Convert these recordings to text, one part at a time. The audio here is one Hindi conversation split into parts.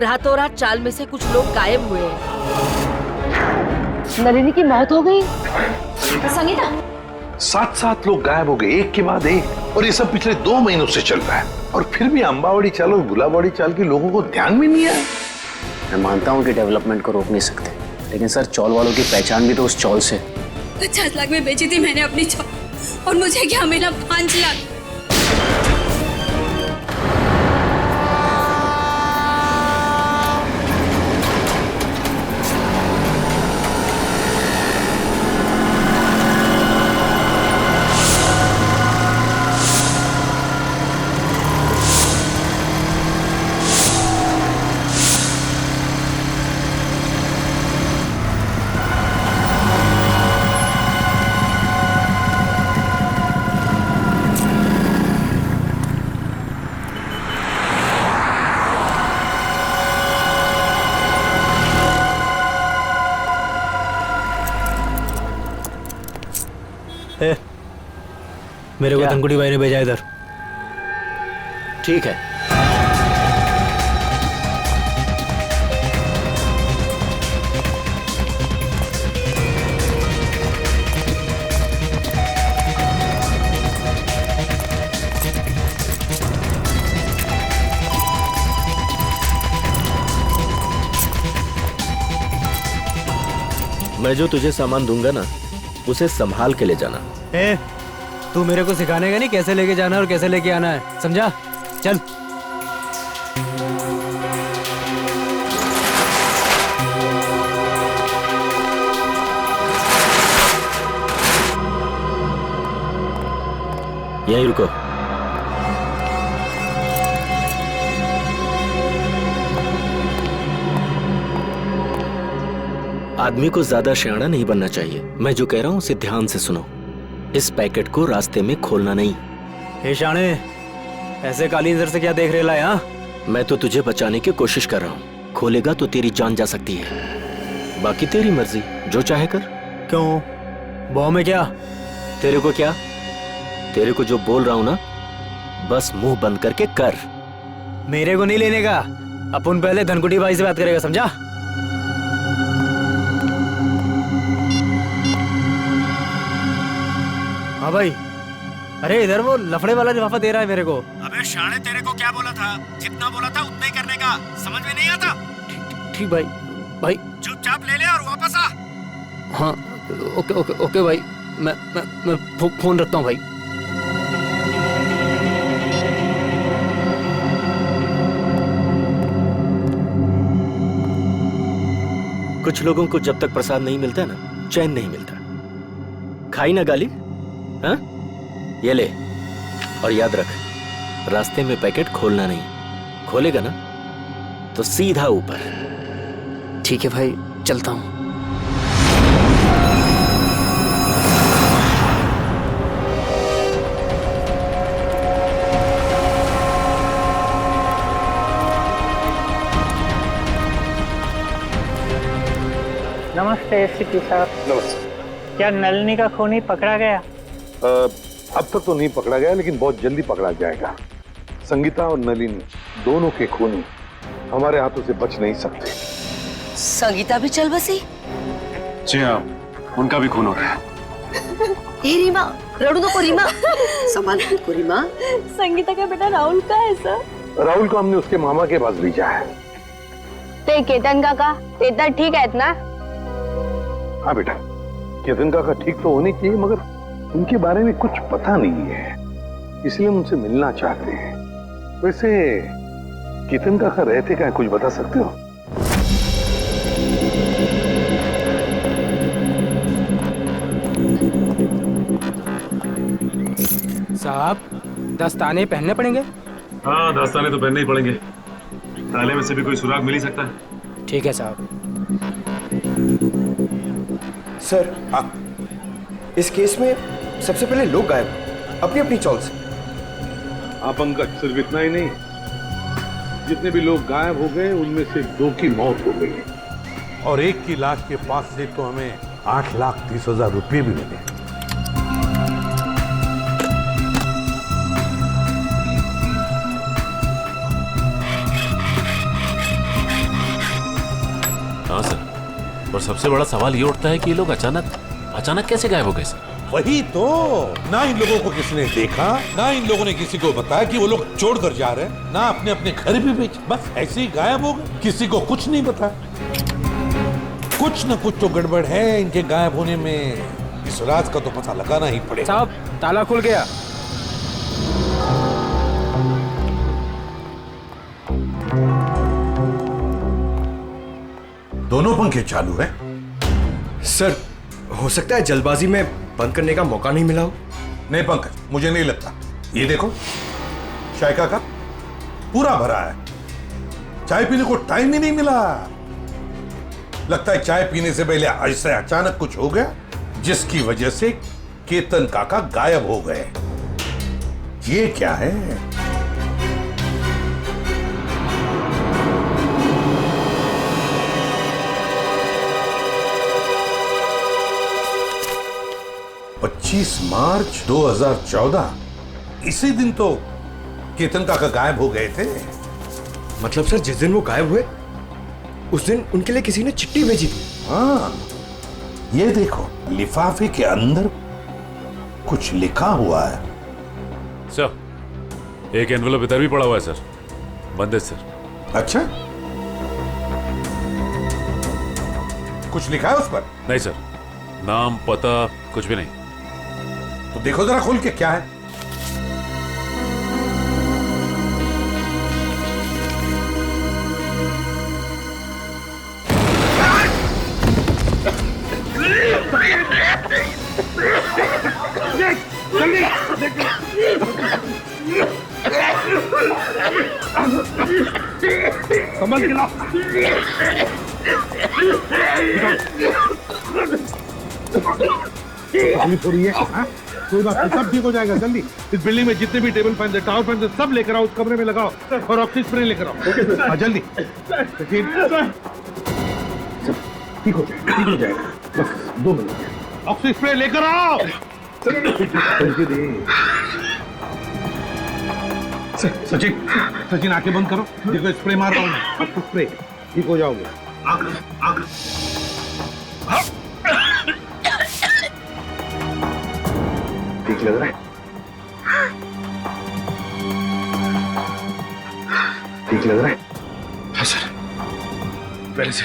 रातों रात चाल में से कुछ लोग गायब हुए हैं। नलिनी की मौत हो गई। संगीता, 7 लोग गायब हो गए, एक के बाद एक, और ये सब पिछले 2 महीनों से चल रहा है। और फिर भी अंबावड़ी चाल और गुलाबवाड़ी चाल के लोगों को ध्यान में नहीं आया। मैं मानता हूँ कि डेवलपमेंट को रोक नहीं सकते, लेकिन सर चौल वालों की पहचान भी तो उस चौल से। 50 लाख में बेची थी मैंने अपनी चौल, और मुझे क्या मिला? 5 लाख। मेरे को धनकुड़ी भाई ने भेजा इधर। ठीक है, मैं जो तुझे सामान दूंगा ना, उसे संभाल के ले जाना। तू मेरे को सिखाने का नहीं कैसे लेके जाना और कैसे लेके आना है, समझा? चल। यहीं रुको। आदमी को ज्यादा शयाना नहीं बनना चाहिए। मैं जो कह रहा हूं उसे ध्यान से सुनो। इस पैकेट को रास्ते में खोलना नहीं। हे शाणे, ऐसे काली नजर से क्या देख रहे है? हाँ, मैं तो तुझे बचाने की कोशिश कर रहा हूँ। खोलेगा तो तेरी जान जा सकती है। बाकी तेरी मर्जी, जो चाहे कर। क्यों? बॉम्ब में क्या? तेरे को क्या? तेरे को जो बोल रहा हूँ ना, बस मुंह बंद करके कर। मेरे को नहीं लेने का। अपन पहले धनकुटी भाई से बात करेगा, समझा? हाँ भाई। अरे इधर वो लफड़े वाला लिफाफा दे रहा है मेरे को। अबे शाणे, तेरे को क्या बोला था? जितना बोला था उतना ही करने का। समझ में नहीं आता? ठीक भाई। भाई चुपचाप ले ले और वापस आ। हाँ, ओके ओके ओके भाई। मैं फोन रखता हूँ भाई। कुछ लोगों को जब तक प्रसाद नहीं मिलता ना, चैन नहीं मिलता। खाई ना गाली? हाँ, ये ले और याद रख, रास्ते में पैकेट खोलना नहीं। खोलेगा ना तो सीधा ऊपर। ठीक है भाई, चलता हूँ। नमस्ते एसपी साहब। नमस्ते। क्या नलिनी का खूनी पकड़ा गया? अब तक तो नहीं पकड़ा गया, लेकिन बहुत जल्दी पकड़ा जाएगा। संगीता और नलिनी दोनों के खूनी हमारे हाथों से बच नहीं सकते। संगीता भी चल बसी? जी हाँ, उनका भी खून हो रहा है। ए रीमा, रड़ू नको रीमा। संभाल खुद को रीमा। संगीता का बेटा राहुल का है सर? राहुल को हमने उसके मामा के पास भेजा है। ते केतन काका, ते ठीक है ना? हाँ बेटा, केतन काका ठीक तो होने चाहिए, मगर उनके बारे में कुछ पता नहीं है, इसलिए हम उनसे मिलना चाहते हैं। वैसे केतन काका रहते क्या, कुछ बता सकते हो? साहब, दस्ताने पहनने पड़ेंगे? हाँ, दस्ताने तो पहनने ही पड़ेंगे। ताले में से भी कोई सुराग मिल ही सकता है। ठीक है साहब। सर, इस केस में सबसे पहले लोग गायब अपनी अपनी चॉल से। हाँ पंकज, सिर्फ इतना ही नहीं, जितने भी लोग गायब हो गए उनमें से 2 की मौत हो गई, और 1 की लाश के पास से तो हमें 8,30,000 रुपये भी मिले। पर सबसे बड़ा सवाल ये उठता है कि ये लोग अचानक कैसे गायब हो गए सर? वही तो, ना इन लोगों को किसी ने देखा, ना इन लोगों ने किसी को बताया कि वो लोग छोड़कर जा रहे हैं, ना अपने अपने घर भी बेचे, बस ऐसे ही गायब हो गए, किसी को कुछ नहीं बताया। कुछ न कुछ तो गड़बड़ है इनके गायब होने में, इस राज का तो पता लगाना ही पड़ेगा। साहब ताला खुल गया। दोनों पंखे चालू है। सर, हो सकता है जल्दबाजी में बंद करने का मौका नहीं मिला हो। नहीं पंकज, मुझे नहीं लगता। ये देखो, चाय का कप पूरा भरा है, चाय पीने को टाइम ही नहीं मिला। लगता है चाय पीने से पहले ऐसे अचानक कुछ हो गया जिसकी वजह से केतन काका गायब हो गए। ये क्या है? मार्च 2014, इसी दिन तो केतन काका गायब हो गए थे। मतलब सर, जिस दिन वो गायब हुए उस दिन उनके लिए किसी ने चिट्ठी भेजी थी। हाँ, ये देखो, लिफाफे के अंदर कुछ लिखा हुआ है। सर, एक एनवेलप इधर भी पड़ा हुआ है सर, बंद है सर। अच्छा, कुछ लिखा है उस पर? नहीं सर, नाम पता कुछ भी नहीं। तो देखो जरा खोल के क्या है। संभल के लाओ। तकलीफ हो रही है? हाँ? कोई बात नहीं, सब ठीक हो जाएगा जल्दी। इस बिल्डिंग में जितने भी टेबल फैन, टावर फैन, सब लेकर आओ, उस कमरे में लगाओ और ऑक्सीजन स्प्रे लेकर आओ। हाँ, जल्दी। ठीक हो जाएगा, ठीक हो जाएगा, बस 2 मिनट। ऑक्सीजन स्प्रे लेकर आओ। सचिन आंखें बंद करो, देखो स्प्रे मार रहा हूँ मैं, आपको स्प्रे, ठीक हो जाओगे। ठीक लग रहा है? ठीक लग रहा है? हाँ सर, पहले से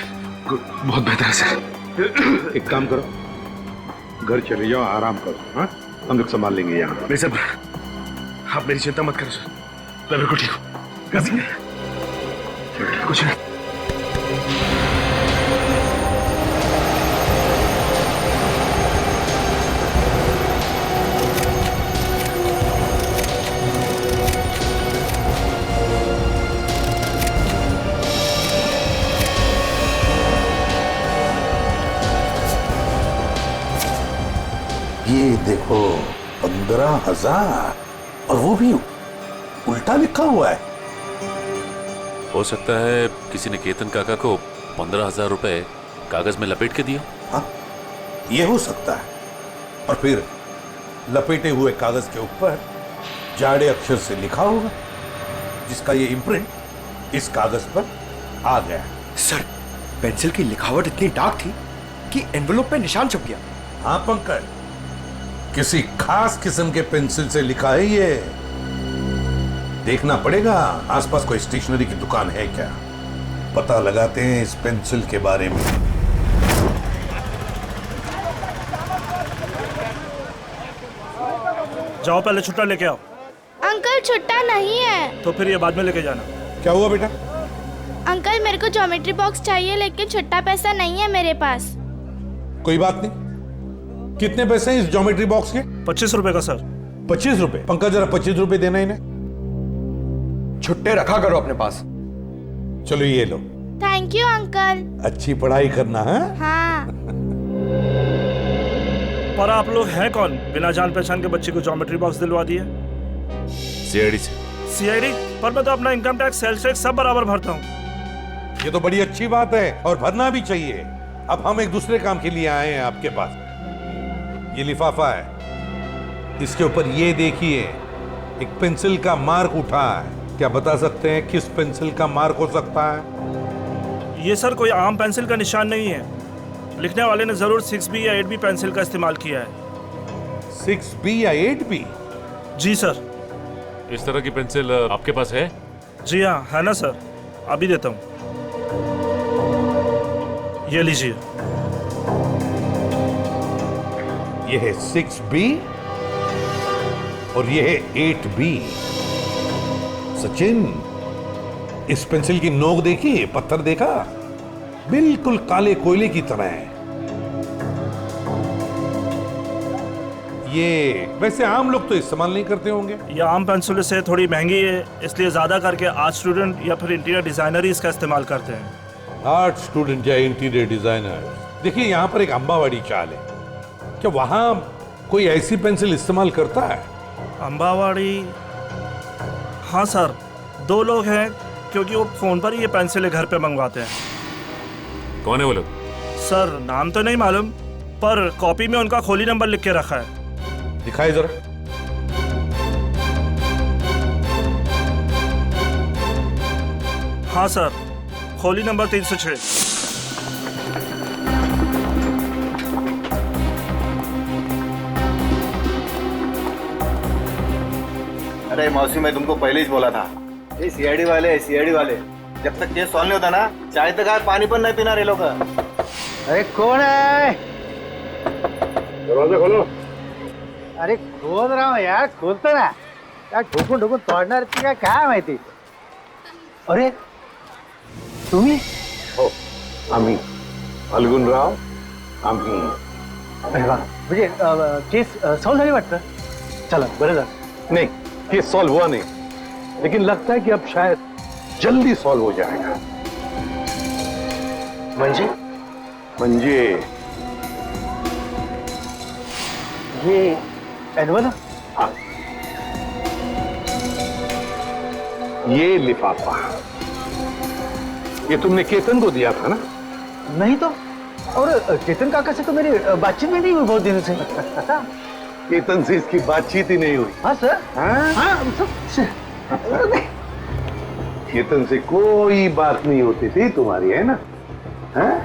बहुत बेहतर है सर। एक काम करो, घर चले जाओ, आराम करो। हाँ, हम लोग संभाल लेंगे यहाँ। नहीं सर, आप मेरी चिंता मत करो सर, मैं बिल्कुल ठीक हूँ। कुछ नहीं। ये देखो, 15,000, और वो भी उल्टा लिखा हुआ है। हो सकता है किसी ने केतन काका को 15,000 रुपए कागज में लपेट के दिया। हाँ, ये हो सकता है। और फिर लपेटे हुए कागज के ऊपर जाड़े अक्षर से लिखा होगा, जिसका ये इम्प्रिंट इस कागज पर आ गया। सर, पेंसिल की लिखावट इतनी डार्क थी कि एनवेलप पे निशान छप गया। हाँ पंकज, किसी खास किस्म के पेंसिल से लिखा है ये। देखना पड़ेगा आसपास कोई स्टेशनरी की दुकान है क्या, पता लगाते हैं इस पेंसिल के बारे में। जाओ, पहले छुट्टा लेके आओ। अंकल, छुट्टा नहीं है। तो फिर ये बाद में लेके जाना। क्या हुआ बेटा? अंकल, मेरे को ज्योमेट्री बॉक्स चाहिए, लेकिन छुट्टा पैसा नहीं है मेरे पास। कोई बात नहीं। कितने पैसे हैं इस ज्योमेट्री बॉक्स के? 25 रुपए का सर। 25 रुपए? पंकज, जरा 25 रुपए देना इन्हें। छुट्टे रखा करो अपने पास। चलो ये लो। Thank you uncle. अच्छी पढ़ाई करना है। हाँ। पर आप लोग हैं कौन, बिना जान पहचान के बच्चे को ज्योमेट्री बॉक्स दिलवा दिए? सीआईडी से। सीआईडी? पर मैं तो अपना इनकम टैक्स, सेल्स टैक्स सब बराबर भरता हूँ। ये तो बड़ी अच्छी बात है और भरना भी चाहिए। अब हम एक दूसरे काम के लिए आए हैं आपके पास। ये लिफाफा है, इसके ऊपर ये देखिए, एक पेंसिल का मार्क उठा है। क्या बता सकते हैं किस पेंसिल का मार्क हो सकता है? ये सर कोई आम पेंसिल का निशान नहीं है, लिखने वाले ने जरूर 6B या 8B पेंसिल का इस्तेमाल किया है। 6B या 8B? जी सर। इस तरह की पेंसिल आपके पास है? जी हाँ, है ना सर, अभी देता हूँ। ये लीजिए। ये है 6B और ये है 8B। सचिन, इस पेंसिल की नोक देखी, पत्थर देखा, बिल्कुल काले कोयले की तरह है। ये वैसे आम लोग तो इस्तेमाल नहीं करते होंगे। ये आम पेंसिल से थोड़ी महंगी है, इसलिए ज्यादा करके आर्ट स्टूडेंट या फिर इंटीरियर डिजाइनर ही इसका इस्तेमाल करते हैं। आर्ट स्टूडेंट या इंटीरियर डिजाइनर। देखिए, यहाँ पर एक अंबावाड़ी चाल है, क्या वहां कोई ऐसी पेंसिल इस्तेमाल करता है? अंबावाड़ी? हाँ सर, 2 लोग हैं, क्योंकि वो फोन पर ही ये पेंसिलें घर पे मंगवाते हैं। कौन है वो लोग? सर नाम तो नहीं मालूम, पर कॉपी में उनका खोली नंबर लिख के रखा है। दिखाई जरा। हाँ सर, खोली नंबर 306। अरे मौसी, मैं तुमको पहले ही बोला था, ये सीआईडी वाले जब तक केस सॉल्व नहीं होता ना, चाय तक यार पानी पर नहीं पीना रे लोग। अरे कौन है? दरवाजा खोलो। अरे खोल रहा हूँ यार, खोलतो ना यार, ठोकून ठोकून तोडणार ती काय माहिती. अरे तुम्ही? हो, आम्ही फाल्गुनराव, आम्ही. अरे वा, म्हणजे केस सॉल्व झाली वाटतं. चला बरं झालं. नहीं, केस सॉल्व हुआ नहीं, लेकिन लगता है कि अब शायद जल्दी सॉल्व हो जाएगा. म्हणजे ये एनवल? हाँ, ये लिफाफा ये तुमने केतन को दिया था ना? नहीं तो, और केतन काका से तो मेरी बातचीत भी नहीं हुई बहुत दिनों से. केतन से इसकी बातचीत ही नहीं हुई. हाँ सर. हाँ, केतन से कोई बात नहीं होती थी तुम्हारी, है ना? हाँ?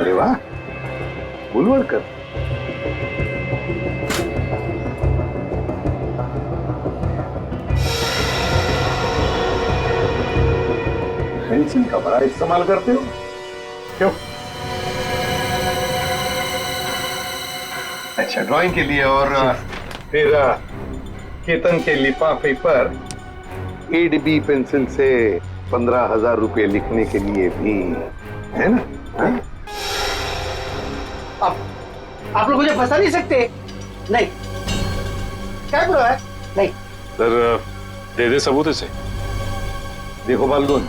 अरे वाह, बुलवड़कर. पेंसिल का बड़ा इस्तेमाल करते हो क्यों? अच्छा, ड्राइंग के लिए. और फिर केतन के लिफाफे पर 8B पेंसिल से 15,000 रुपए लिखने के लिए भी, है ना? हाँ? आप लोग मुझे फंसा नहीं सकते. नहीं, क्या बुरा है? नहीं सर, दे दे सबूत इसे. देखो फाल्गुन,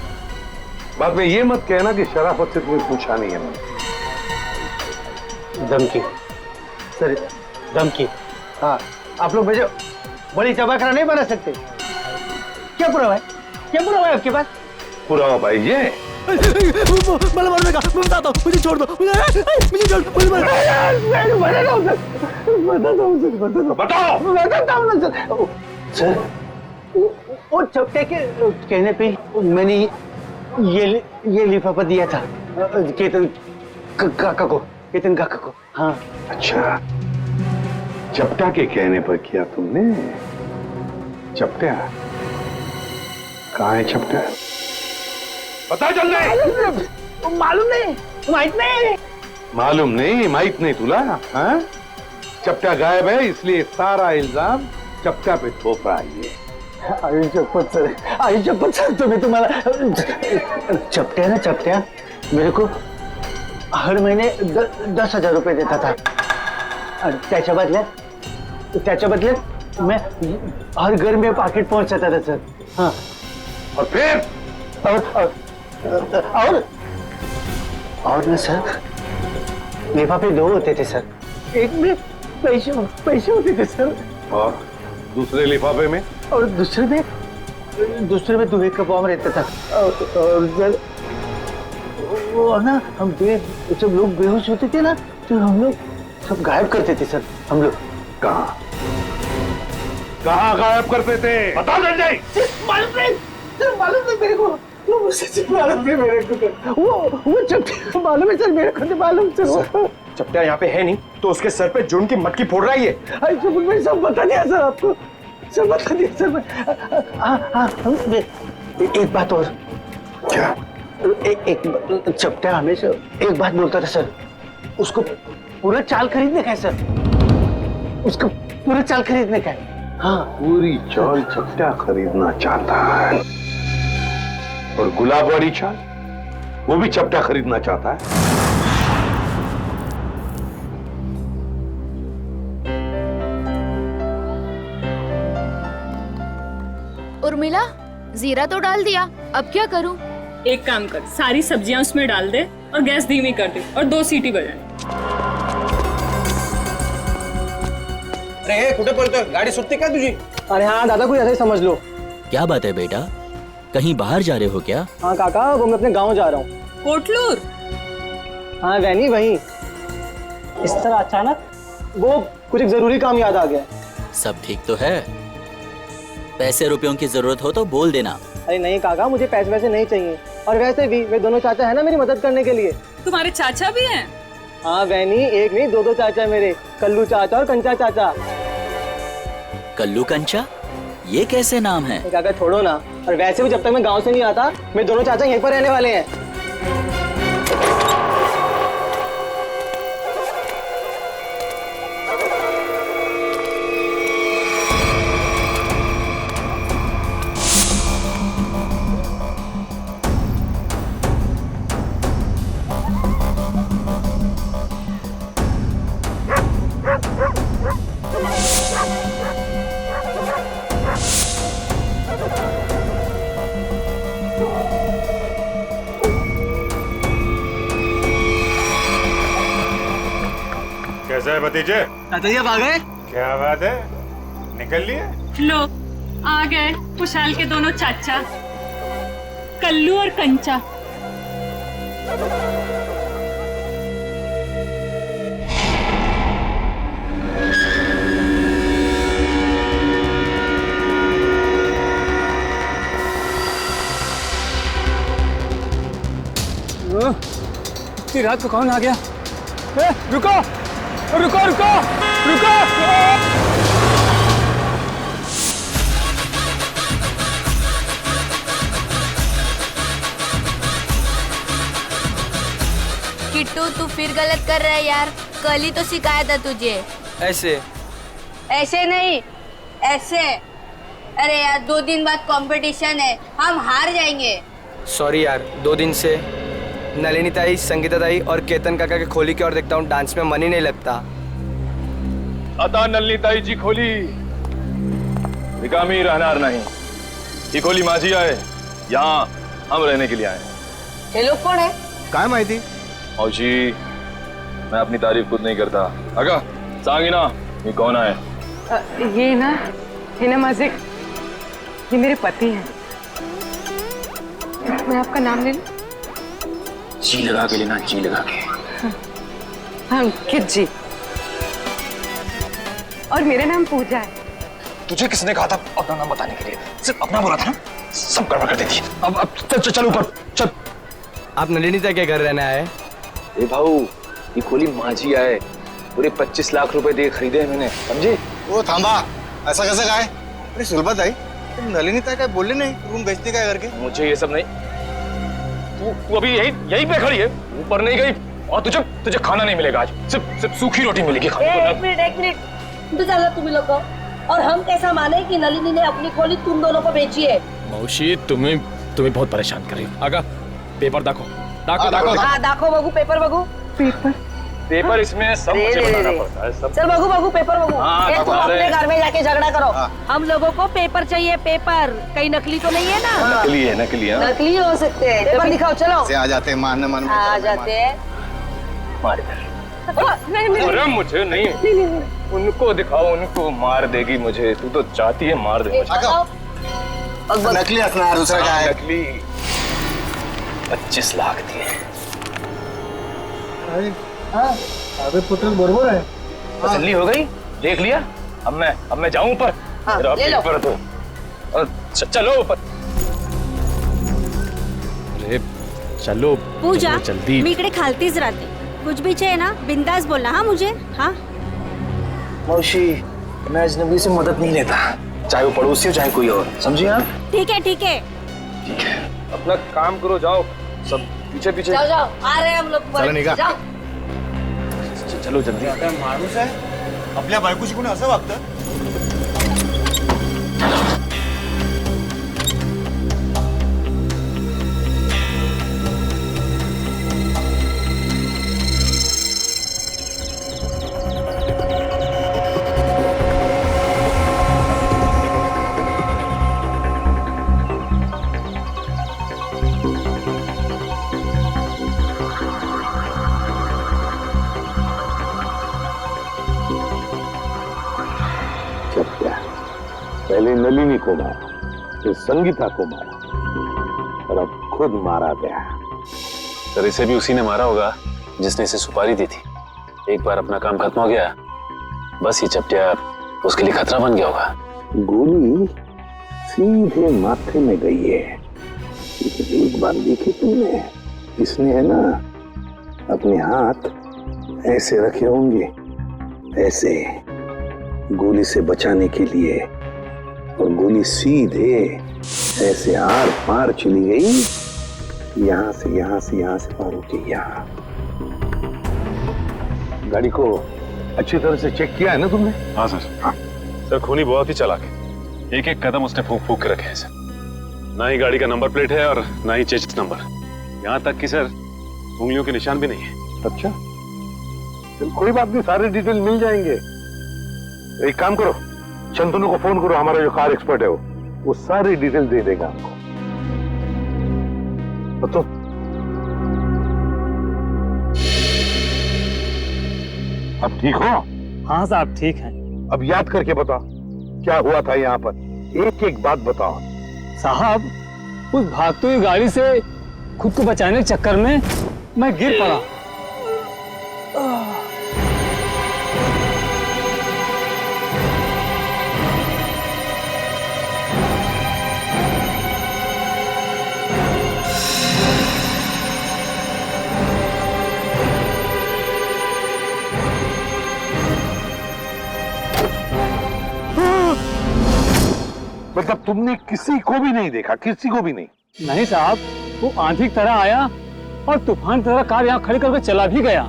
बाद में ये मत कहना कि शराफत से तुम्हें पूछा नहीं है मैंने. धमकी सर, धमकी. हाँ, आप लोग मुझे बड़ी चबाकरा नहीं बना सकते. क्या पुरावा है? क्या पुरावा है आपके पास? पुरावा भाई ये मला मारने का, मैं बताता हूँ. मुझे छोड़ दो. मुझे छोड़ दो. बताओ सर. वो चपटे के कहने पे मैंने ये लिफाफा दिया था केतन काका को. हाँ. अच्छा, चपटा के कहने पर किया तुमने? चपटा कहाँ है? चपटा पता चल गए? मालूम नहीं, माहित नहीं. मालूम नहीं, माहित नहीं तुला? हाँ? चपटा गायब है, इसलिए सारा इल्जाम चपटा पे थोप रहा है. आई शपथ सर, तुम्ही तुम्हाला चपट्या मेरे को हर महीने 10,000 रुपये देता था. और त्याच्या बदल्यात मैं हर घर में पाकिट पहुंचाता था सर. हाँ. और फिर और ना सर, लिफाफे 2 होते थे सर. एक में पैसे होते थे सर, और दूसरे लिफाफे में? और दूसरे में दुबे का बॉम्ब रहता था. और सर वो ना, हम जब लोग बेहोश होते थे ना, तो हम लोग सब गायब करते थे सर. हम लोग कहाँ गायब करते थे? बता दे जाए. मालूम नहीं मेरे को. सच मालूम है मेरे को, वो चपटा मालूम है सर, मेरे को नहीं मालूम सर। चपटा यहाँ पे है नहीं तो उसके सर पे जुन की मटकी फोड़ रहा है ये। मैं सब बता दिया सर आपको, सब बता दिया सर मैं। हाँ एक बात और। क्या? एक चपटा हमेशा एक बात बोलता था सर, उसको पूरा चाल खरीदने का है सर, उसको पूरा चाल खरीदने का है। हाँ, पूरी चाल चपटा खरीदना चाहता है, और गुलाब वाली चाल वो भी चपटा खरीदना चाहता है। उर्मिला, जीरा तो डाल दिया, अब क्या करूं? एक काम कर, सारी सब्जियां उसमें डाल दे और गैस धीमी कर दे और 2 सीटी बजाए। अरे कुठे पळतोय, गाडी सुटते का तुझी? अरे हाँ दादा, कोई ऐसा ही समझ लो। क्या बात है बेटा, कहीं बाहर जा रहे हो क्या? हाँ काका, वो मैं अपने गांव जा रहा हूँ। कोटलूर? हाँ वैनी, वही। इस तरह अचानक वो कुछ एक जरूरी काम याद आ गया। सब ठीक तो है? पैसे रुपयों की जरूरत हो तो बोल देना। अरे नहीं काका, मुझे पैसे वैसे नहीं चाहिए, और वैसे भी वे दोनों चाचा है ना मेरी मदद करने के लिए। तुम्हारे चाचा भी हैं? हाँ वैनी, एक नहीं 2 चाचा मेरे, कल्लू चाचा और कंचा चाचा। कल्लू कंचा, ये कैसे नाम है? काका छोड़ो ना, और वैसे भी जब तक मैं गांव से नहीं आता, मेरे दोनों चाचा यहीं पर रहने वाले हैं। कैसा है भतीजे? चाचा जी आप आ गए? क्या बात है, निकल लिए? लो, आ गए खुशहाल के दोनों चाचा, कल्लू और कंचा। इतनी रात को कौन आ गया? रुको रुको रुको रुको! किट्टू, तू फिर गलत कर रहा है यार, कल ही तो सिखाया था तुझे। ऐसे ऐसे नहीं, ऐसे। अरे यार 2 दिन बाद कंपटीशन है, हम हार जाएंगे। सॉरी यार, 2 दिन से नलिनी ताई, संगीता ताई और केतन काका के खोली की ओर देखता हूँ, डांस में मन ही नहीं लगता। आता नलिनी ताई जी खोली, रिकामी रहनार नहीं। ये खोली माझी आहे, यहाँ हम रहने के लिए आए। ये लोग कौन है? काय माहिती? औशी, मैं अपनी तारीफ खुद नहीं करता। अगा सांगी ना, ये कौन है? ये ना माझे, ये मेरे पति हैं। मैं आपका नाम ले लूं? जी लगा के लेना, जी लगा के। हाँ, अंकित जी। और मेरा नाम पूजा है। तुझे किसने कहा था अपना नाम बताने के लिए? सिर्फ अपना बोला था ना, सब गड़बड़ कर देती। अब चल ऊपर चल। आप नलिनी ताई के घर रहना है? ए भाऊ, ये खोली माझी है, पूरे 25 लाख रुपए दे खरीदे हैं मैंने, समझे? वो थांबा, ऐसा कैसे कहा है? अरे सुलभा ताई, तुम नलिनी ताई का बोले नहीं रूम बेचने का करके? मुझे ये सब नहीं, तू अभी यही पे खड़ी है, ऊपर नहीं गई, और तुझे खाना नहीं मिलेगा आज, सिर्फ सूखी रोटी मिलेगी खाने को। एक मिनट, तो चलो तुम लोग को, और हम कैसा माने कि नलिनी ने अपनी खोली तुम दोनों को बेची है? मौसी, तुम्हें बहुत परेशान कर रही हो। आगा पेपर दाखो बगू, पेपर बगू। पेपर इसमें सब मुझे बनाना पड़ता है, सब। चल बगू पेपर बगू। तुम अपने घर में जाके झगड़ा करो। हम लोगों को पेपर चाहिए, पेपर। कहीं नकली तो नहीं है ना? नकली है, नकली हो सकते हैं। पेपर दिखाओ, चलो। से आ जाते हैं मारने आ जाते हैं। मार दे। अरे मुझे नहीं, उनको दिखाओ, उनको मार देगी मुझे। तू तो चाहती है मार दे मुझे। नकली असनार, दूसरा क्या है? नकली 25 लाख दिए। अरे पुत्र बरोबर है। तसल्ली हो गई, देख लिया। अब मैं जाऊं ऊपर? ले लो। चलो ऊपर। अरे चलो पूजा जल्दी। मी इकडे खालतीच राहते. कुछ भी चाहिए ना बिंदास बोलना हाँ मुझे. हाँ मौसी, मैं अजनबी से मदद नहीं लेता, चाहे वो पड़ोसी हो चाहे कोई और, समझिए आप? ठीक है ठीक है. अपना काम करो, जाओ सब पीछे पीछे. जाओ जाओ, आ रहे हैं हम लोग. चलो निघा. जाओ. चलो जल्दी. माणूस आहे आपल्या बायकोशी कोणी असं वागतं? पहले नलिनी को मारा, फिर संगीता को मारा और अब खुद मारा गया. सर इसे भी उसी ने मारा होगा जिसने इसे सुपारी दी थी. एक बार अपना काम खत्म हो गया, बस ये चपटिया उसके लिए खतरा बन गया होगा. गोली सीधे माथे में गई है. लेकिन एक बार देखी तुमने, इसने है ना अपने हाथ ऐसे रखे होंगे, ऐसे गोली से बचाने के लिए, और गोली सीधे ऐसे आर पार चली गई, यहां से पार होके यहाँ. गाड़ी को अच्छी तरह से चेक किया है ना तुमने? हाँ सर. हाँ सर, खूनी बहुत ही चालाक है. एक एक कदम उसने फूंक फूंक के रखे हैं सर. ना ही गाड़ी का नंबर प्लेट है और ना ही चेसिस नंबर. यहाँ तक कि सर उंगलियों के निशान भी नहीं है. अच्छा, चल कोई बात नहीं, सारे डिटेल मिल जाएंगे. एक काम करो, चंदनू को फोन करो, हमारा जो कार एक्सपर्ट है वो सारी डिटेल दे देगा हमको. तो अब ठीक हो? हाँ साहब ठीक है. अब याद करके बताओ क्या हुआ था यहाँ पर, एक एक बात बताओ. साहब, उस भागती हुई गाड़ी से खुद को बचाने के चक्कर में मैं गिर पड़ा. मतलब तुमने किसी को भी नहीं देखा? किसी को भी नहीं? नहीं साहब, वो आंधी की तरह आया और तूफान की तरह कार यहाँ खड़ी करके चला भी गया.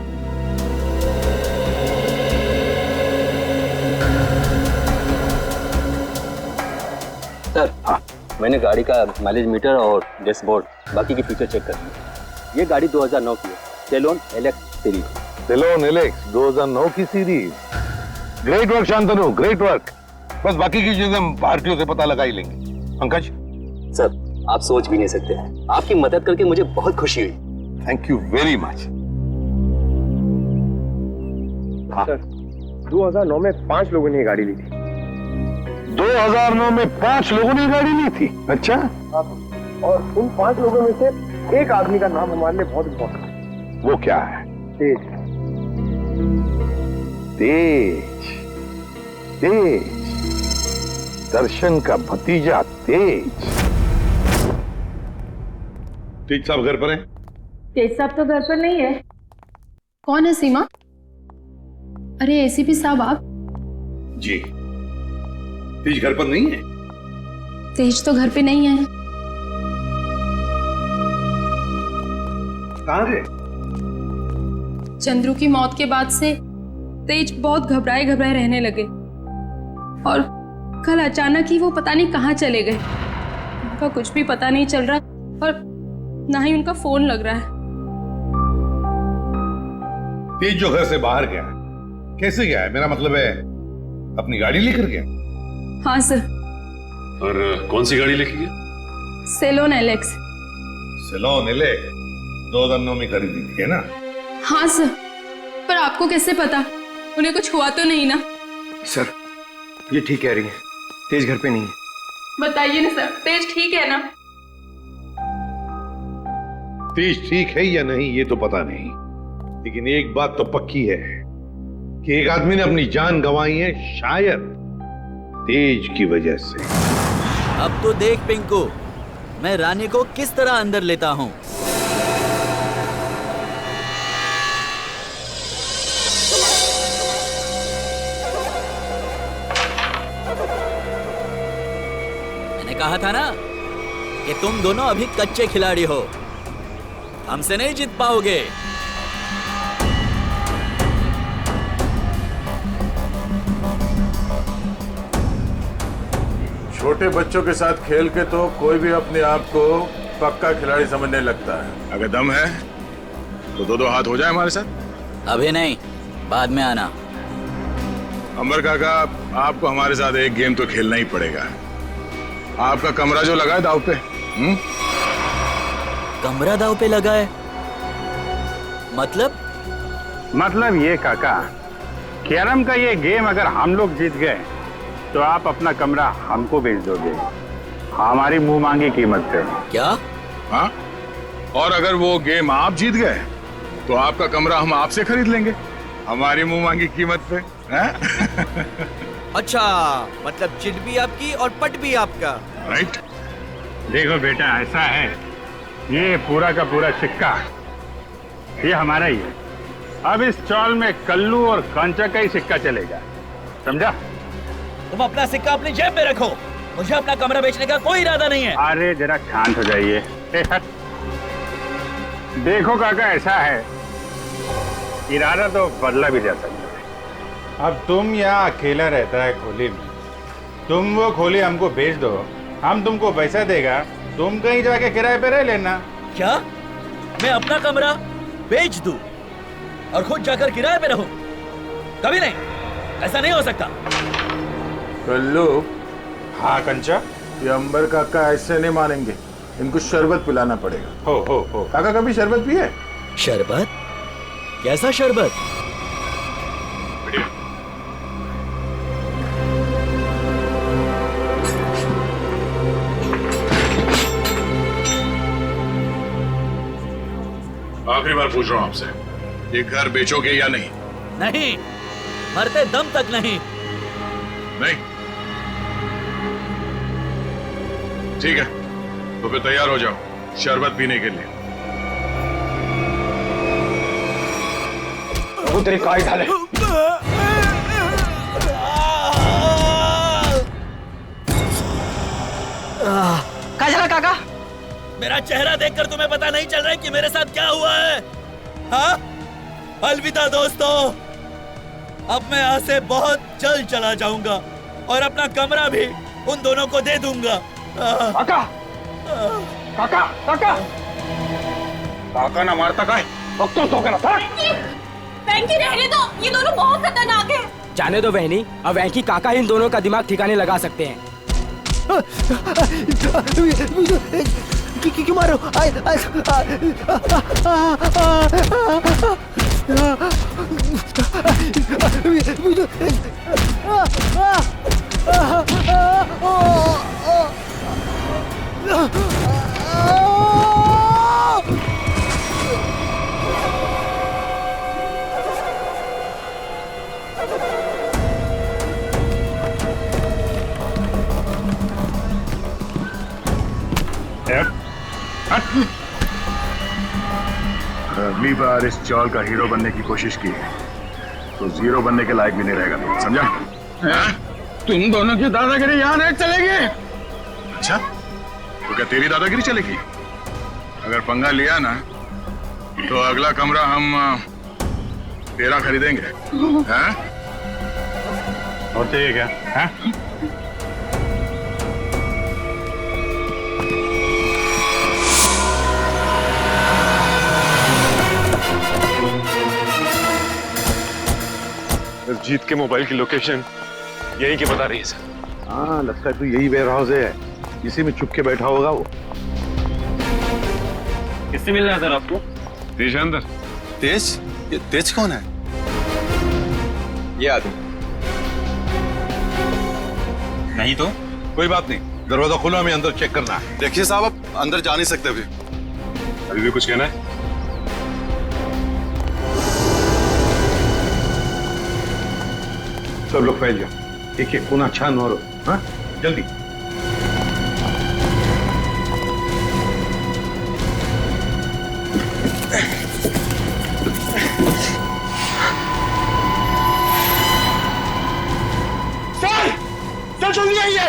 सर हाँ, मैंने गाड़ी का माइलेज मीटर और डैशबोर्ड बाकी के फीचर चेक कर लिए. ये गाड़ी 2009 की है, सेलोन एलेक्स सीरीज. सेलोन एलेक्स 2009 की series. Great work Shantanu, great work. बस बाकी की चीजें हम भारतीयों से पता लगा ही लेंगे. पंकज सर, आप सोच भी नहीं सकते, आपकी मदद करके मुझे बहुत खुशी हुई. Thank you very much. Sir 2009 में 5 लोगों ने ये गाड़ी ली थी. 2009 में 5 लोगों ने गाड़ी ली थी? अच्छा. और उन 5 लोगों में से एक आदमी का नाम हमारे लिए बहुत इम्पोर्टेंट है. वो क्या है? तेज. तेज. तेज, दर्शन का भतीजा तेज. तेज साहब घर पर हैं? तेज साहब तो घर पर नहीं है. कौन है सीमा? अरे एसीपी साहब आप? जी. तेज घर पर नहीं है? तेज तो घर पे नहीं है. कहाँ गए? चंद्रू की मौत के बाद से तेज बहुत घबराए घबराए रहने लगे और कल अचानक ही वो पता नहीं कहाँ चले गए. उनका कुछ भी पता नहीं चल रहा और ना ही उनका फोन लग रहा है. तेज जो घर से बाहर गया, कैसे गया है? मेरा मतलब है अपनी गाड़ी लेकर गया? हाँ सर. और कौन सी गाड़ी लेके गया? Salon Alex. सेलोन एलेक्स 2009 में खरीदी थी, है ना? हाँ सर, पर आपको कैसे पता? उन्हें कुछ हुआ तो नहीं ना? सर ये ठीक कह रही है, तेज घर पे नहीं है. बताइए ना सर, तेज ठीक है ना? तेज ठीक है या नहीं ये तो पता नहीं, लेकिन एक बात तो पक्की है कि एक आदमी ने अपनी जान गंवाई है, शायद तेज की वजह से. अब तो देख पिंकू, मैं रानी को किस तरह अंदर लेता हूँ. कहा था ना कि तुम दोनों अभी कच्चे खिलाड़ी हो, हमसे नहीं जीत पाओगे। छोटे बच्चों के साथ खेल के तो कोई भी अपने आप को पक्का खिलाड़ी समझने लगता है। अगर दम है तो दो हाथ हो जाए हमारे साथ। अभी नहीं, बाद में आना। अंबर काका, आपको हमारे साथ एक गेम तो खेलना ही पड़ेगा। आपका कमरा जो लगा है दाव पे। कमरा दाव पे लगा है? मतलब ये काका, कैरम का ये गेम अगर हम लोग जीत गए तो आप अपना कमरा हमको बेच दोगे, हमारी मुंह मांगी कीमत पे। क्या? हाँ, और अगर वो गेम आप जीत गए तो आपका कमरा हम आपसे खरीद लेंगे, हमारी मुंह मांगी कीमत पे। अच्छा, मतलब चिट भी आपकी और पट भी आपका। राइट। देखो बेटा, ऐसा है, ये पूरा का पूरा सिक्का ये हमारा ही है। अब इस चौल में कल्लू और कांचा का ही सिक्का चलेगा, समझा? तुम अपना सिक्का अपनी जेब में रखो, मुझे अपना कमरा बेचने का कोई इरादा नहीं है। अरे जरा शांत हो जाइए। देखो काका, ऐसा है, इरादा तो बदला भी जा सकता है। अब तुम यहाँ अकेला रहता है खोली में, तुम वो खोली हमको बेच दो, हम तुमको पैसा देगा, तुम कहीं जाके किराए पे रह लेना। क्या मैं अपना कमरा बेच दूं और खुद जाकर किराए पे रहूं? कभी नहीं, ऐसा नहीं हो सकता। कल्लू। हाँ कंचा? ये अंबर काका ऐसे नहीं मानेंगे, इनको शरबत पिलाना पड़ेगा। हो। काका कभी शरबत पिए? शरबत? कैसा शरबत? आखिरी बार पूछ रहा हूं आपसे, ये घर बेचोगे या नहीं? नहीं, मरते दम तक नहीं। नहीं? ठीक है, तो फिर तैयार हो जाओ शरबत पीने के लिए। वो तेरी काय ढाले। क्या चला काका? मेरा चेहरा देखकर तुम्हें पता नहीं चल रहा है कि मेरे साथ क्या हुआ है? हाँ? अलविदा दोस्तों, अब मैं यहाँ से बहुत जल्द चला जाऊंगा और अपना कमरा भी उन दोनों को दे दूंगा। काका, काका, काका, काका ना मारता का है, तो करा था। वेंकी रहने दो, ये दोनों बहुत खतरनाक हैं। जाने दो बहनी, अब वेंकी काका इन दोनों का दिमाग ठिकाने लगा सकते हैं। क्यों मारो? अगली बार इस चौल का हीरो बनने की कोशिश की तो जीरो बनने के लायक भी नहीं रहेगा, समझा? तुम दोनों की दादागिरी यहाँ नहीं चलेगी। अच्छा, तो क्या तेरी दादागिरी चलेगी? अगर पंगा लिया ना तो अगला कमरा हम तेरा खरीदेंगे। हैं? और चाहिए क्या? हैं? जीत के मोबाइल की लोकेशन यही की बता रही है सर। हाँ, लगता है तो यही वेयर हाउस है, इसी में छुप के बैठा होगा वो। किससे मिलना है सर आपको? तेज अंदर। तेज? ये तेज कौन है? ये आदमी नहीं तो कोई बात नहीं, दरवाजा खुला, हमें अंदर चेक करना है। देखिए साहब, आप अंदर जा नहीं सकते अभी भी कुछ कहना है? सब लोग फैल जाओ, एक एक कोना छान मारो। हाँ, जल्दी। सर जल्दी आइए।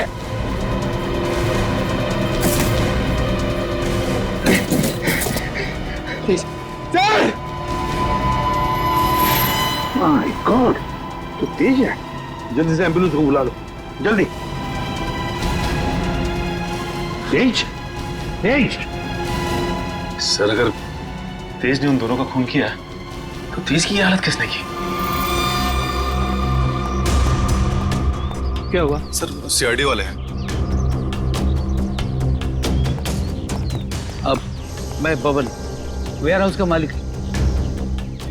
माय गॉड, तो तेज है। जल्दी से एम्बुलेंस को बुला लो, जल्दी। तेज, तेज। सर अगर तेज ने उन दोनों का खून किया तो तेज की हालत किसने की? क्या हुआ? सर सीआईडी वाले हैं। अब मैं बबन, वेयर हाउस का मालिक।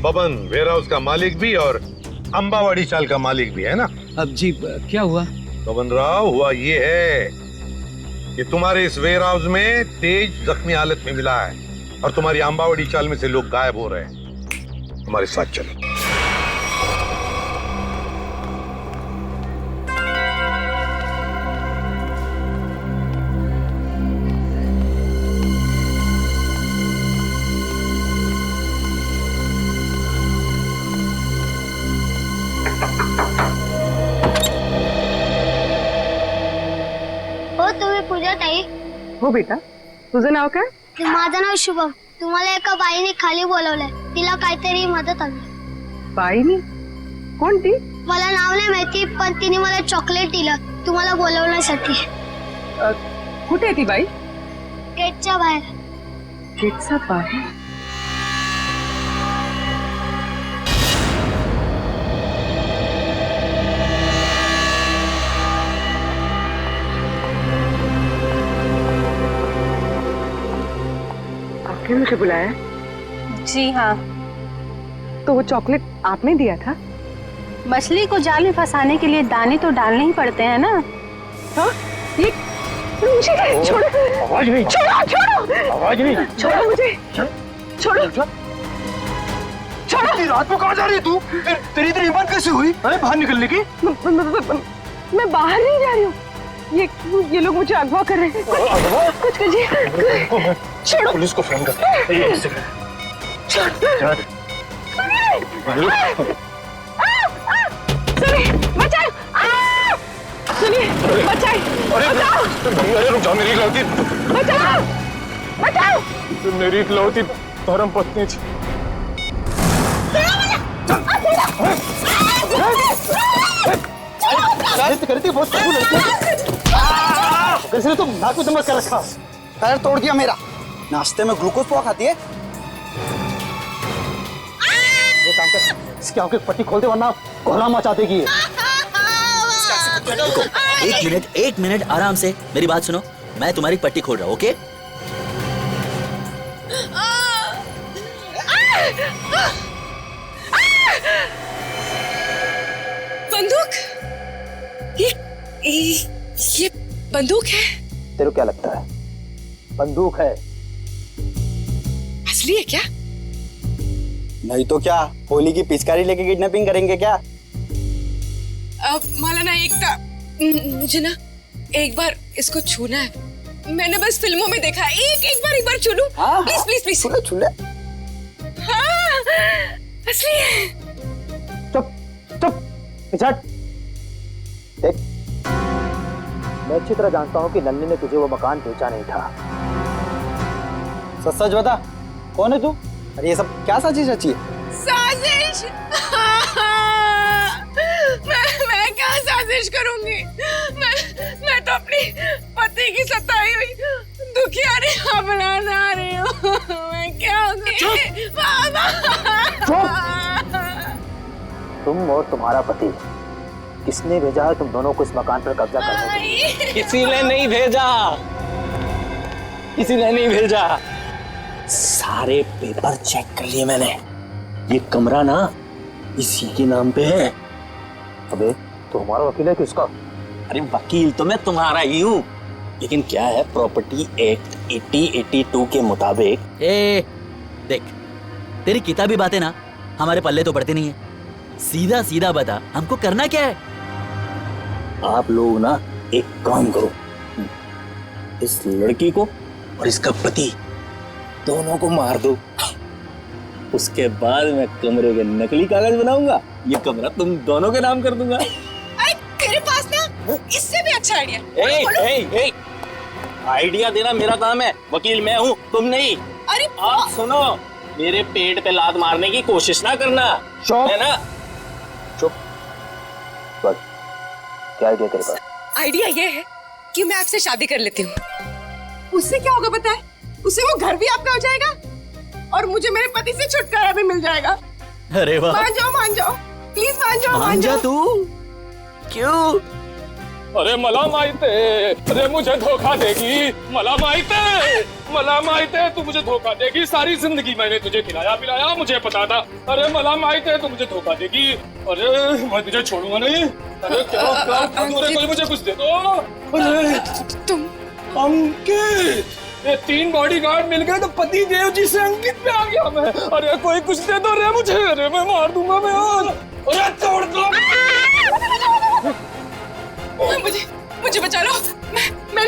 बबन वेयर हाउस का मालिक भी और अंबावाड़ी चाल का मालिक भी है ना? अब जी क्या हुआ? बबन राव, हुआ ये है कि तुम्हारे इस वेयर हाउस में तेज जख्मी हालत में मिला है और तुम्हारी अंबावाड़ी चाल में से लोग गायब हो रहे हैं। हमारे साथ चलो। पूजा ताई। हो बेटा, तुझं नाव काय? माझं नाव शुभम। तुम्हाला एका बाईने खाली बोलवलंय, तिला काहीतरी मदत हवी। बाईनी? कोणती? मला नाव नाही माहिती, पण तिने मला चॉकलेट दिलं तुम्हाला बोलवण्यासाठी। कुठे आहे ती बाई? गेटच्या बाहेर। गेटच्या बाहेर? आपने मुझे बुलाया? जी हाँ। तो वो चॉकलेट आपने दिया था? मछली को जाल में फंसाने के लिए दाने तो डालने ही पड़ते हैं ना। हाँ? ये मुझे छोड़ो, आवाज नहीं, छोड़ो छोड़ो, आवाज नहीं, छोड़ो मुझे, छोड़ो छोड़ो। रात को कहाँ जा रही है तू? तेरी इतनी हिम्मत कैसे हुई? अरे बाहर निकलने की? मैं बाहर नहीं जा रही हूँ, ये लोग मुझे अगवा कर रहे हैं। कुछ कीजिए, छोड़ो। पुलिस को फोन कर। सुनिए, बचाओ! सुनिए, बचाओ! बचाओ! अरे रुक जाओ, मेरी गलती। बचाओ! बचाओ! मेरी इकलौती धर्म पत्नी थी। करती बहुत कैसे तुम नाक में दमक कर रखा? पैर तोड़ दिया मेरा। नाश्ते में ग्लूकोज पोहा खाती है? ये काम कर, इसकी आंखें पट्टी खोल दे वरना कोहरा मचा देगी ये। एक मिनट आराम से मेरी बात सुनो। मैं तुम्हारी पट्टी खोल रहा हूँ, ओके? बंदूक? ये बंदूक है? तेरे को क्या लगता है? बंदूक है। असली है क्या? नहीं तो क्या, होली की पिचकारी लेके किडनैपिंग करेंगे क्या? अब माला ना मुझे ना एक बार इसको छूना है। मैंने बस फिल्मों में देखा है। एक बार छू लूं? Please please please. छू ले। हाँ, असली है। चुप पिछट। देख, मैं अच्छी तरह जानता हूँ कि नन्नी ने तुझे वो मकान बेचा नहीं था। सच सच बता, कौन है तू? अरे ये सब क्या साजिश रची है? साजिश? मैं क्या साजिश करूंगी? मैं तो अपनी पति की सताई हुई दुखियारी अपना रही हूँ। मैं क्या तुम और तुम्हारा पति, किसने भेजा है तुम दोनों को इस मकान पर कब्जा करने के लिए? किसी ने नहीं भेजा, किसी ने नहीं भेजा। सारे पेपर चेक कर लिए मैंने। ये कमरा ना इसी के नाम पे है। अबे तो हमारा वकील है किसका? अरे वकील तो मैं तुम्हारा ही हूँ, लेकिन क्या है, प्रॉपर्टी एक्ट 8082 के मुताबिक। देख, तेरी किताबी बातें ना हमारे पल्ले तो पड़ती नहीं है। सीधा सीधा बता, हमको करना क्या है? आप लोग ना एक काम करो, इस लड़की को और इसका पति दोनों को मार दो। उसके बाद मैं कमरे के नकली कागज बनाऊंगा, ये कमरा तुम दोनों के नाम कर दूंगा। तेरे पास ना इससे भी अच्छा आइडिया। आइडिया देना मेरा काम है, वकील मैं हूँ, तुम नहीं। अरे आप सुनो, मेरे पेट पे लात मारने की कोशिश ना करना, है ना? चुप। क्या आइडिया तेरे पास? आइडिया ये है कि मैं आपसे शादी कर लेती हूँ। उससे क्या होगा पता है? उससे वो घर भी आपका हो जाएगा और मुझे मेरे पति से छुटकारा भी मिल जाएगा। अरे वाह, मान जाओ, प्लीज मान जाओ। तू क्यों? अरे मला माहित है, अरे मुझे धोखा देगी। मला माहित है तू मुझे धोखा देगी। सारी जिंदगी मैंने तुझे खिलाया पिलाया, मुझे पता था। अरे मला माहित है तू मुझे धोखा देगी। अरे मैं तुझे छोड़ूंगा नहीं। अरे क्या कोई मुझे कुछ दे दो। अरे तुम अंकित, ये 3 बॉडीगार्ड मिल गए तो पति देव जी से अंकित पे आ गया मैं। अरे कोई कुछ दे दो रे मुझे। अरे मैं मार दूंगा मैं यार। अरे छोड़ दो मुझे बचा लो। मैं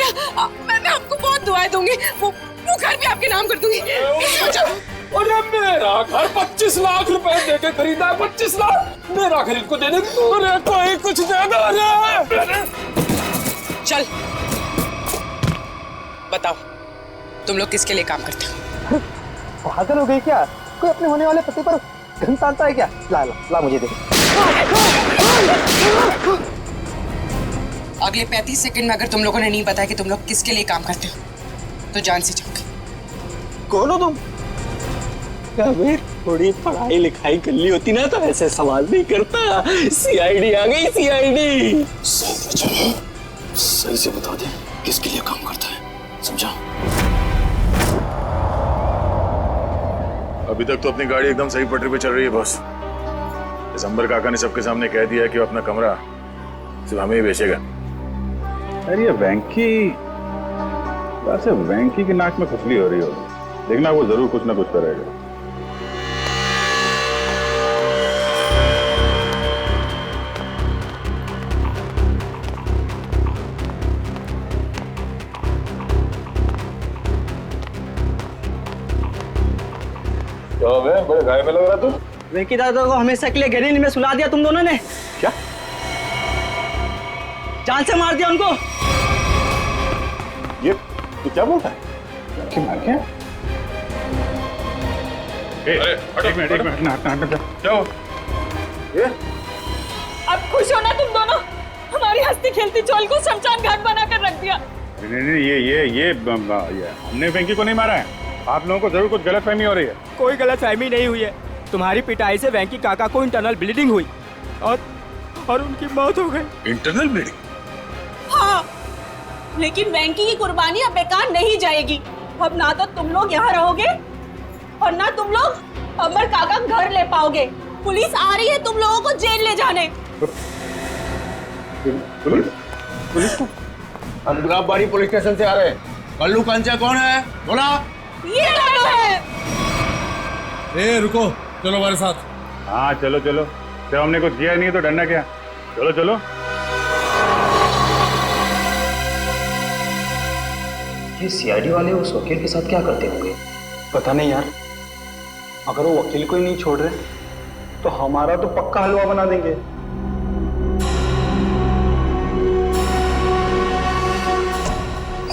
आपको बहुत दुआएं दूंगी। वो घर भी आपके नाम कर दूंगी। अरे मेरा घर 25 लाख रुपए देके खरीदा है। 25 लाख मेरा घर इनको दे दे। अरे कोई कुछ दे दो। अरे चल बताओ, तुम लोग किसके लिए काम करते हो? पागल हो गई क्या? कोई अपने होने वाले पति पर घन तानता है क्या? ला मुझे दे। अगले 35 सेकंड में अगर तुम लोगों ने नहीं बताया कि तुम लोग किसके लिए काम करते हो तो जान से जाओगे। कौन हो तुम? अबे थोड़ी पढ़ाई लिखाई कर ली होती ना तो ऐसे सवाल नहीं करता। सीआईडी आ गई, सीआईडी। सही से बता दे किसके लिए काम करता है, समझा? अभी तक तो अपनी गाड़ी एकदम सही पटरी पे चल रही है बॉस। दिसंबर काका ने सबके सामने कह दिया कि वो अपना कमरा सिर्फ हमें ही बेचेगा। अरे ये वेंकी की नाक में खुजली हो रही हो, देखना वो जरूर कुछ ना कुछ करेगा। तो बड़े घाय में लग रहा तू। वेंकी दादा को हमेशा के लिए गहरी में सुला दिया तुम दोनों ने। क्या? जान से मार दिया उनको। ये तू क्या बोलता है? क्या मार क्या? एक मिनट क्या हो? ये अब खुश हो ना तुम दोनों? हमारी हंसती खेलती चोल को शमशान घाट बनाकर रख दिया। नहीं, ये हमने वेंकी को नहीं मारा है। आप लोगों को जरूर कुछ गलतफहमी हो रही है। कोई गलतफहमी नहीं हुई है। तुम्हारी पिटाई से वेंकी काका को इंटरनल ब्लीडिंग हुई और उनकी मौत हो गई। Internal bleeding? हाँ, लेकिन वेंकी की कुर्बानी अब बेकार नहीं जाएगी। अब ना तो तुम लोग यहाँ रहोगे और ना तुम लोग अमर काका घर ले पाओगे। पुलिस आ रही है तुम लोगों को जेल ले जाने। पुलिस? हम गुलाबबाड़ी पुलिस स्टेशन से आ रहे हैं। कल्लू कंचा कौन है? बोला। ये दोनों है। ए रुको, चलो हमारे साथ। हाँ चलो चलो, जब हमने कुछ किया नहीं तो डरना क्या। चलो चलो। ये सीआईडी वाले उस वकील के साथ क्या करते होंगे? पता नहीं यार। अगर वो वकील को ही नहीं छोड़ रहे तो हमारा तो पक्का हलवा बना देंगे।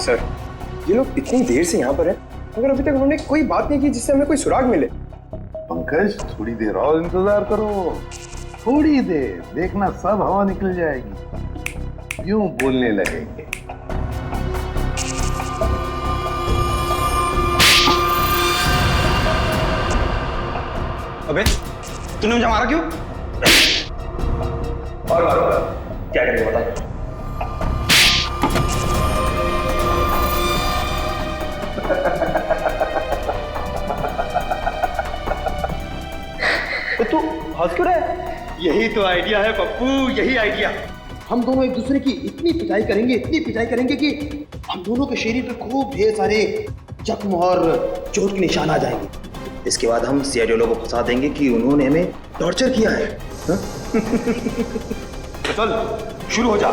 सर, ये लोग इतनी देर से यहाँ पर हैं, मगर अभी तक उन्होंने कोई बात नहीं की जिससे हमें कोई सुराग मिले। पंकज, थोड़ी देर और इंतजार करो। थोड़ी देर, देखना सब हवा निकल जाएगी। यूं बोलने लगेंगे। अबे, तूने मुझे मारा क्यों? और मारो, क्या करेंगे बता। तू हंस क्यों रहा है? यही तो आइडिया है पप्पू, यही आइडिया। हम दोनों एक दूसरे की इतनी पिटाई करेंगे कि हम दोनों के शरीर पे खूब ढेर सारे जख्म और चोट के निशान आ जाएंगे। इसके बाद हम सीआईडी लोगों को फंसा देंगे कि उन्होंने हमें टॉर्चर किया है। तो चल शुरू हो जा।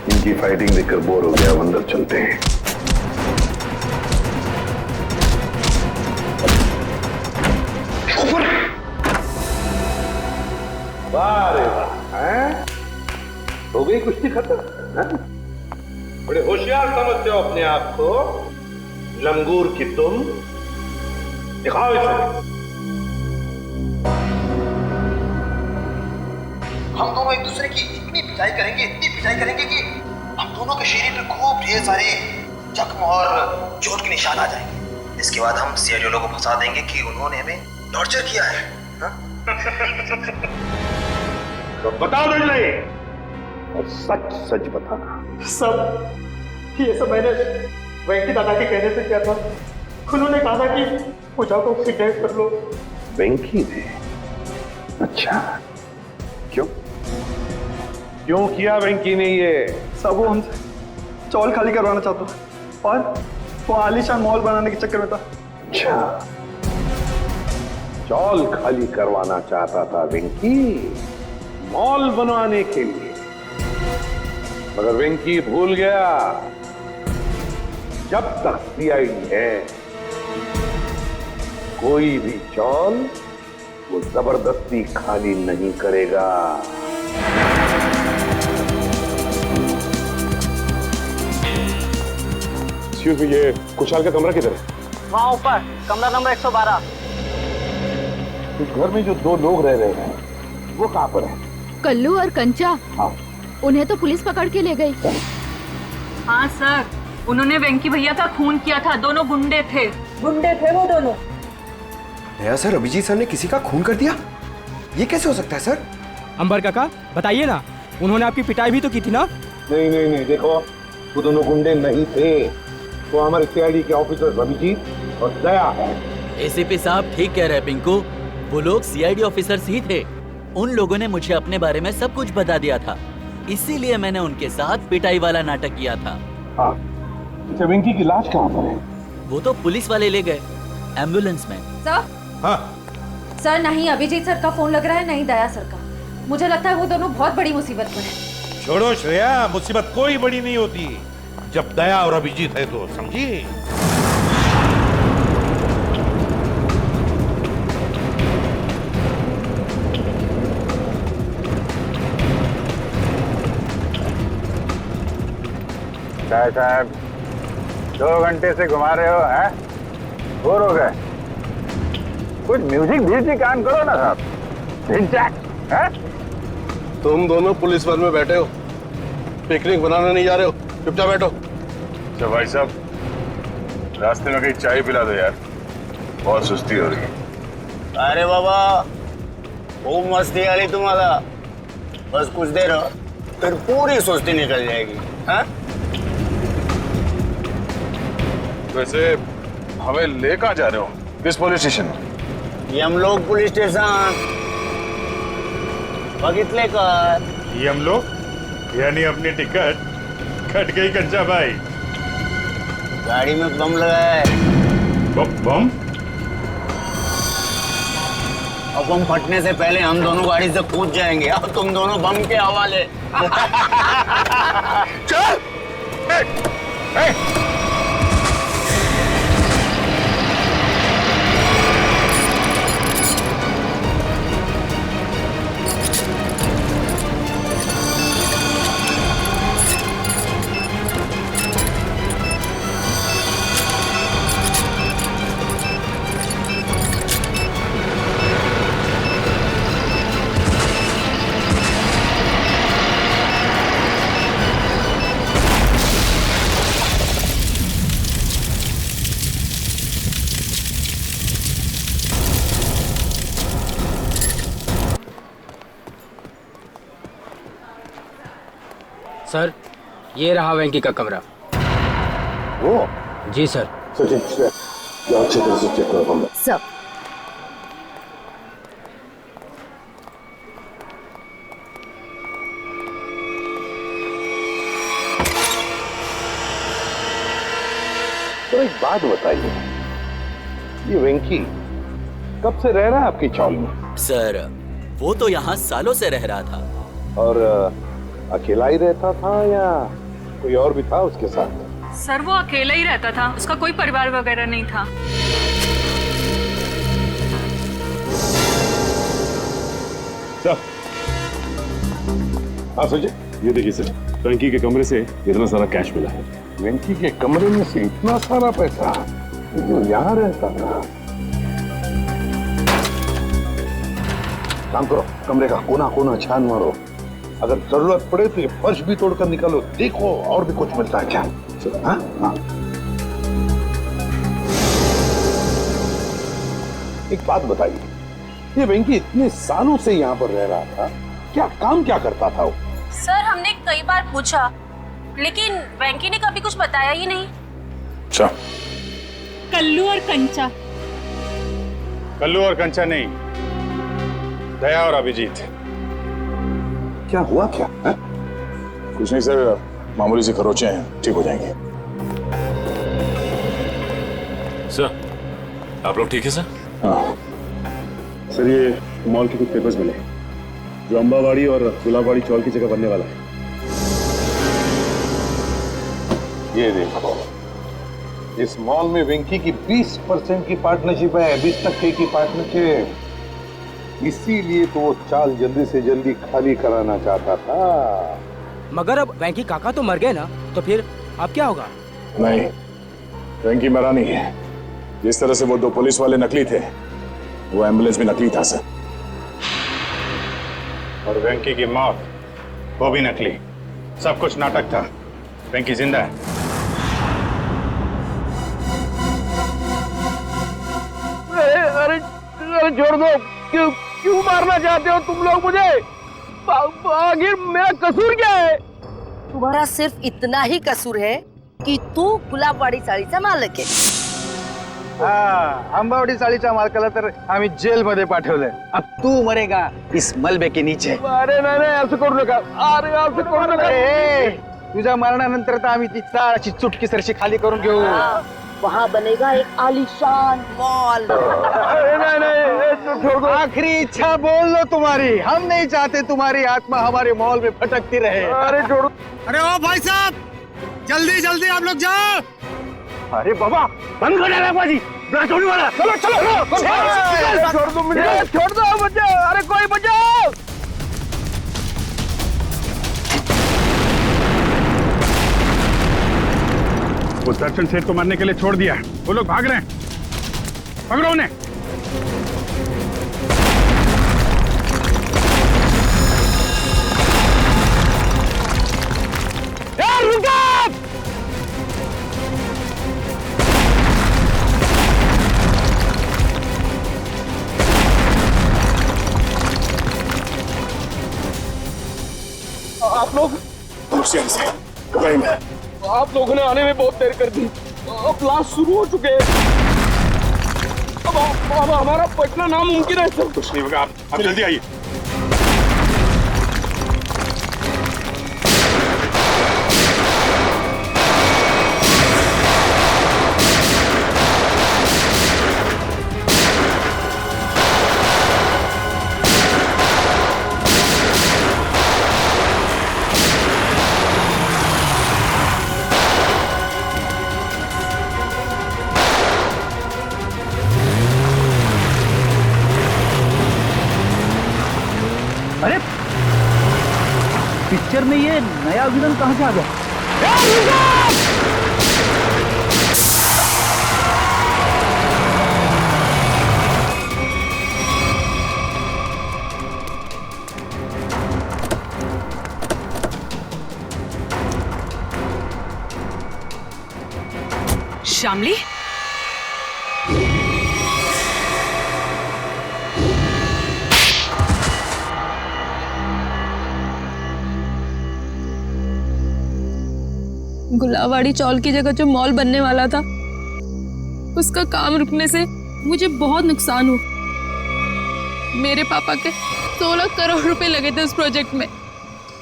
इनकी फाइटिंग देखकर बोर हो गया, अंदर चलते हैं। वाह रे वाह, हैं? हो गई कुश्ती खत्म, हैं? बड़े होशियार समझते हो अपने आप को, लंगूर की तुम। दिखाओ इसे। हम दोनों एक दूसरे की इतनी पिटाई करेंगे कि हम दोनों के शरीर पे खूब ढेर सारे जख्म और चोट के निशान आ जाएंगे। इसके बाद हम सीआईडी लोगों को फंसा देंगे कि उन्होंने हमें टॉर्चर किया है। तो बताओ नहीं, और सच सच बताना। सब ये सब मैंने वेंकी दादा के कहने से किया था। उन्होंने कहा था कि पूजा को किडनैप कर लो। वेंकी ने? अच्छा, क्यों किया वेंकी ने ये? सब वो हमसे चौल खाली करवाना चाहता था और वो आलीशान मॉल बनाने के चक्कर में था। अच्छा, चौल खाली करवाना चाहता था वेंकी मॉल बनवाने के लिए। मगर वेंकी भूल गया, जब तक सीआईडी है कोई भी चौल वो जबरदस्ती खाली नहीं करेगा। ये कुशाल का कमरा किधर है? वहाँ ऊपर, कमरा नंबर 112। उस घर में जो दो लोग रह रहे हैं वो कहाँ पर है? कल्लू और कंचा। हाँ। उन्हें तो पुलिस पकड़ के ले गई। हाँ सर, उन्होंने वेंकी भैया का खून किया था। दोनों गुंडे थे वो दोनों। नया सर, अभिजीत सर ने किसी का खून कर दिया? ये कैसे हो सकता है सर? अंबर काका बताइए ना, उन्होंने आपकी पिटाई भी तो की थी ना? नहीं, देखो वो दोनों गुंडे नहीं थे, वो हमारे सीआईडी के ऑफिसर अभिजीत और दया है। एसीपी साहब ठीक कह रहे हैं पिंकू, वो लोग सीआईडी ऑफिसर्स ही थे। उन लोगों ने मुझे अपने बारे में सब कुछ बता दिया था, इसीलिए मैंने उनके साथ पिटाई वाला नाटक किया था। हाँ। अच्छा, वेंकी की लाश कहाँ पर है? वो तो पुलिस वाले ले गए एम्बुलेंस में। सर? हाँ। सर, नहीं अभिजीत सर का फोन लग रहा है, नहीं दया सर का। मुझे लगता है वो दोनों बहुत बड़ी मुसीबत में हैं। छोड़ो श्रेया, मुसीबत कोई बड़ी नहीं होती जब दया और अभिजीत है तो, समझी? साहब 2 घंटे से घुमा रहे हो, हैं? बोर हो गए? कुछ म्यूजिक भी कान करो ना साहब। हैं? तुम दोनों पुलिस वन में बैठे हो, पिकनिक बनाने नहीं जा रहे हो, चुपचाप बैठो। तो भाई साहब रास्ते में कहीं चाय पिला दो यार, बहुत सुस्ती हो रही है। अरे बाबा, खूब मस्ती आ रही तुम्हारा। बस कुछ देर फिर पूरी सुस्ती निकल जाएगी। हाँ? वैसे हमें ले कहाँ जा रहे हो? किस पुलिस स्टेशन? यमलोक पुलिस स्टेशन। बगितले का यमलोक यानी अपनी टिकट कट गई कंचा भाई। गाड़ी में बम लगा है। बम? और बम फटने से पहले हम दोनों गाड़ी से कूद जाएंगे और तुम दोनों बम के हवाले। चल! सर, ये रहा वेंकी का कमरा। वो? जी सर। अच्छी तरह से चेक करो कमरा। सर। तो एक बात बताइए, ये वेंकी कब से रह रहा है आपकी चौल में? सर, वो तो यहाँ सालों से रह रहा था। और अकेला ही रहता था या कोई और भी था उसके साथ? सर, वो अकेला ही रहता था, उसका कोई परिवार वगैरह नहीं था। हाँ सोचे, ये देखिए सर, वेंकी के कमरे से इतना सारा कैश मिला है। वेंकी के कमरे में से इतना सारा पैसा जो यहाँ रहता था। काम करो, कमरे का कोना कोना छान मारो, अगर जरूरत पड़े तो ये फर्श भी तोड़कर निकालो, देखो और भी कुछ मिलता है क्या। हाँ हाँ। एक बात बताइए, ये वेंकी इतने सालों से यहाँ पर रह रहा था, क्या काम क्या करता था वो? सर हमने कई बार पूछा, लेकिन वेंकी ने कभी कुछ बताया ही नहीं। अच्छा, कल्लू और कंचा। कल्लू और कंचा नहीं, दया और अभिजीत। क्या हुआ क्या है? कुछ नहीं सर, मामूली से खरोचे हैं, ठीक हो जाएंगे। सर आप लोग ठीक है सर? हाँ सर, ये मॉल के कुछ पेपर्स मिले जो अंबावाड़ी और गुलाबवाड़ी चौल की जगह बनने वाला है। ये देखो, इस मॉल में वेंकी की 20% की पार्टनरशिप है, 20% की पार्टनरशिप। इसीलिए तो वो चाल जल्दी से जल्दी खाली कराना चाहता था। मगर अब वेंकी काका तो मर गए ना, तो फिर अब क्या होगा? नहीं, वेंकी मरा नहीं है। जिस तरह से वो 2 पुलिस वाले नकली थे, वो एम्बुलेंस भी नकली था सर। और वेंकी की मौत, वो भी नकली। सब कुछ नाटक था। वेंकी जिंदा है। अरे छोड़ दो, क्यों मारना चाहते हो तुम लोग मुझे? आखिर मेरा कसूर क्या है? तुम्हारा सिर्फ इतना ही कसूर है कि तू गुलाबवाडी चाळीचा मालक आहे। अंबावडी चाळीच्या मालकाला तर आम्ही जेल मध्ये पाठवलंय। अब तू मरेगा इस मलबे के नीचे। अरे नाही असं करू नका, अरे असं करू नका। तुझ्या मरणानंतर तर आम्ही ती चाळाची चुटकी सरशी खाली करून घेऊ। वहाँ बनेगा एक आलीशान मॉल। आखिरी इच्छा बोल लो तुम्हारी, हम नहीं चाहते तुम्हारी आत्मा हमारे मॉल में भटकती रहे। अरे छोड़ो। अरे ओ भाई साहब, जल्दी जल्दी आप लोग जाओ। अरे बाबा, बंद कर डाला बाजी, छोड़ने वाला। चलो छोड़ दो मुझे, छोड़ दो मुझे। अरे कोई बचाओ। वो दर्शन सेठ को मारने के लिए छोड़ दिया, वो लोग भाग रहे हैं। पकड़ो उन्हें। रुको! आप लोग आप लोगों ने आने में बहुत देर कर दी। अब क्लास शुरू हो चुके हैं। अब हमारा पटना नामुमकिन है सर। कुछ नहीं होगा, आप जल्दी आइए। अरे पिक्चर में ये नया विलन कहाँ से आ गया? श्यामली, गुलाबवाड़ी चौल की जगह जो मॉल बनने वाला था, उसका काम रुकने से मुझे बहुत नुकसान हुआ। मेरे पापा के 16 करोड़ रुपए लगे थे उस प्रोजेक्ट में।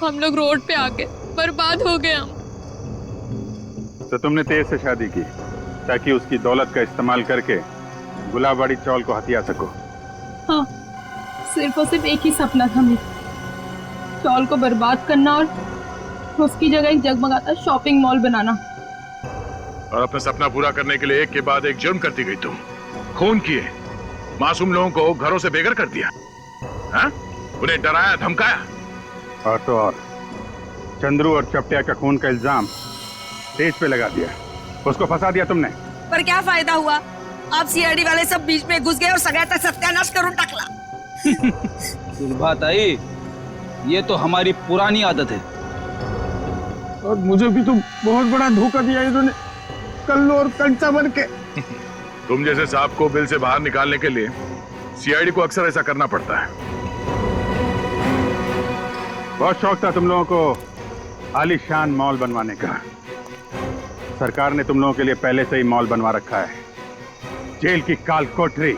हम लोग रोड पे आके बर्बाद हो गए हम। तो तुमने तेज से शादी की ताकि उसकी दौलत का इस्तेमाल करके गुलाबवाड़ी चौल को हथिया सको। हाँ, सिर्फ और सिर्फ एक ही सपना था मेरा, चौल को बर्बाद करना और उसकी जगह एक जगमगाता शॉपिंग मॉल बनाना। और अपना सपना पूरा करने के लिए एक के बाद एक जुर्म करती गई तुम। खून किए, मासूम लोगों को घरों से बेघर कर दिया, हाँ? उन्हें डराया धमकाया, और तो और चंद्रू और चपटिया का खून का इल्जाम तेज पे लगा दिया, उसको फंसा दिया तुमने। पर क्या फायदा हुआ? आप सीआईडी वाले सब बीच में घुस गए और सगळ्याचा सत्यानाश करून टाकला। सुलभाताई, ये तो हमारी पुरानी आदत है। और मुझे भी तो बहुत बड़ा धोखा दिया इन्होंने, कल्लू और कंचा बन के। तुम जैसे सांप को बिल से बाहर निकालने के लिए सीआईडी को अक्सर ऐसा करना पड़ता है। बहुत शौक था तुम लोगों को आलीशान मॉल बनवाने का। सरकार ने तुम लोगों के लिए पहले से ही मॉल बनवा रखा है। जेल की काल कोठरी